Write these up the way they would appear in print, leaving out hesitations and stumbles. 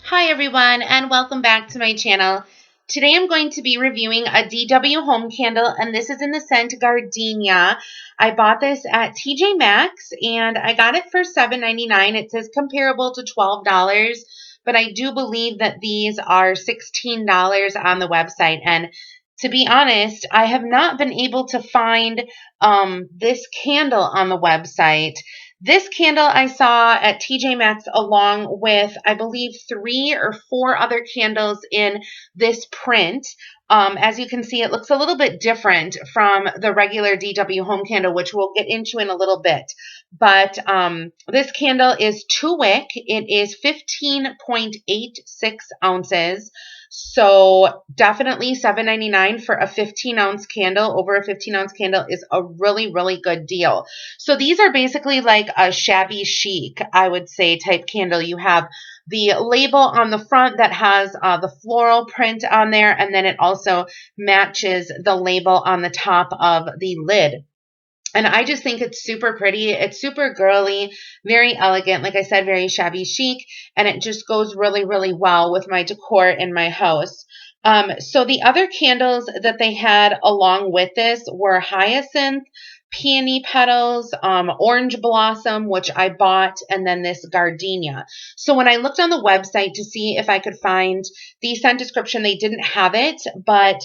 Hi everyone, and welcome back to my channel. Today I'm going to be reviewing a DW home candle, and this is in the scent Gardenia. I bought this at TJ Maxx and I got it for $7.99. It says comparable to $12, but I do believe that these are $16 on the website. And to be honest, I have not been able to find this candle on the website. This candle I saw at TJ Maxx along with, I believe, 3 or 4 other candles in this print. As you can see, it looks a little bit different from the regular DW home candle, which we'll get into in a little bit. But this candle is 2 wick. It is 15.86 ounces. So definitely $7.99 for a 15-ounce candle. Over a 15-ounce candle is a really, really good deal. So these are basically like a shabby chic, I would say, type candle. You have the label on the front that has the floral print on there, and then it also matches the label on the top of the lid. And I just think it's super pretty. It's super girly, very elegant. Like I said, very shabby chic. And it just goes really, really well with my decor in my house. So the other candles that they had along with this were hyacinth, peony petals, orange blossom, which I bought, and then this gardenia. So when I looked on the website to see if I could find the scent description, they didn't have it, but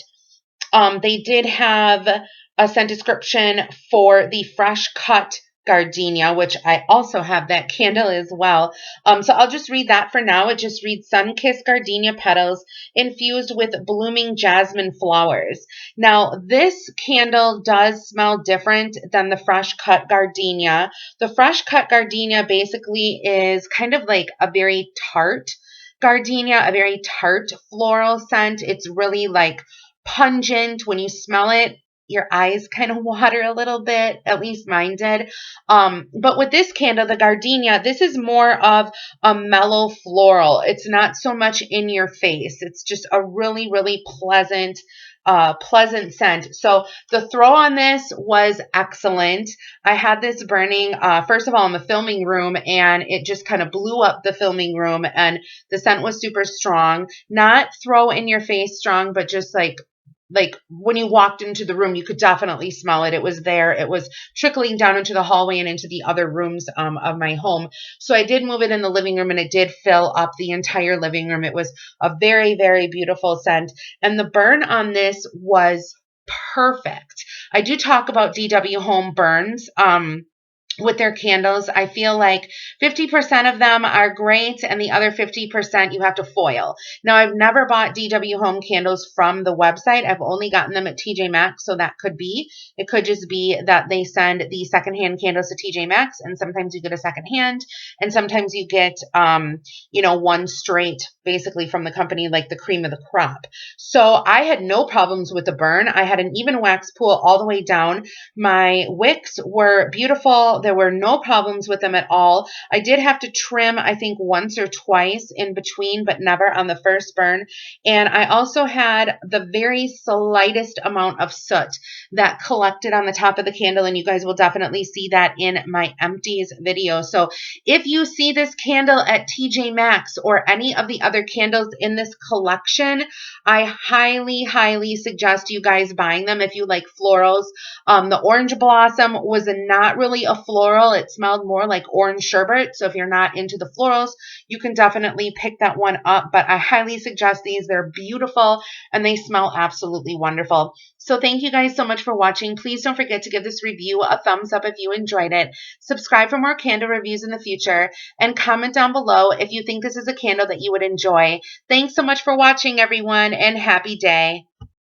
they did have a scent description for the fresh cut gardenia, which I also have that candle as well. So I'll just read that for now. It just reads sun-kissed gardenia petals infused with blooming jasmine flowers. Now, this candle does smell different than the fresh cut gardenia. The fresh cut gardenia basically is kind of like a very tart gardenia, a very tart floral scent. It's really like pungent. When you smell it, your eyes kind of water a little bit, at least mine did. But with this candle, the gardenia, this is more of a mellow floral. It's not so much in your face. It's just a really, really pleasant scent. So the throw on this was excellent. I had this burning, first of all, in the filming room, and it just kind of blew up the filming room, and the scent was super strong. Not throw in your face strong, but just like when you walked into the room, you could definitely smell it. It was there. It was trickling down into the hallway and into the other rooms of my home. So I did move it in the living room, and it did fill up the entire living room. It was a very, very beautiful scent. And the burn on this was perfect. I do talk about DW home burns. With their candles, I feel like 50% of them are great, and the other 50% you have to foil. Now, I've never bought DW home candles from the website. I've only gotten them at TJ Maxx, so that could be. It could just be that they send the secondhand candles to TJ Maxx, and sometimes you get a secondhand, and sometimes you get, one straight, basically from the company, like the cream of the crop. So I had no problems with the burn. I had an even wax pool all the way down. My wicks were beautiful. There were no problems with them at all. I did have to trim, I think, once or twice in between, but never on the first burn. And I also had the very slightest amount of soot that collected on the top of the candle, and you guys will definitely see that in my empties video. So if you see this candle at TJ Maxx or any of the other candles in this collection, I highly, highly suggest you guys buying them if you like florals. The orange blossom was not really a floral. It smelled more like orange sherbet. So if you're not into the florals, you can definitely pick that one up. But I highly suggest these. They're beautiful and they smell absolutely wonderful. So thank you guys so much for watching. Please don't forget to give this review a thumbs up if you enjoyed it. Subscribe for more candle reviews in the future, and comment down below if you think this is a candle that you would enjoy. Thanks so much for watching, everyone, and happy day.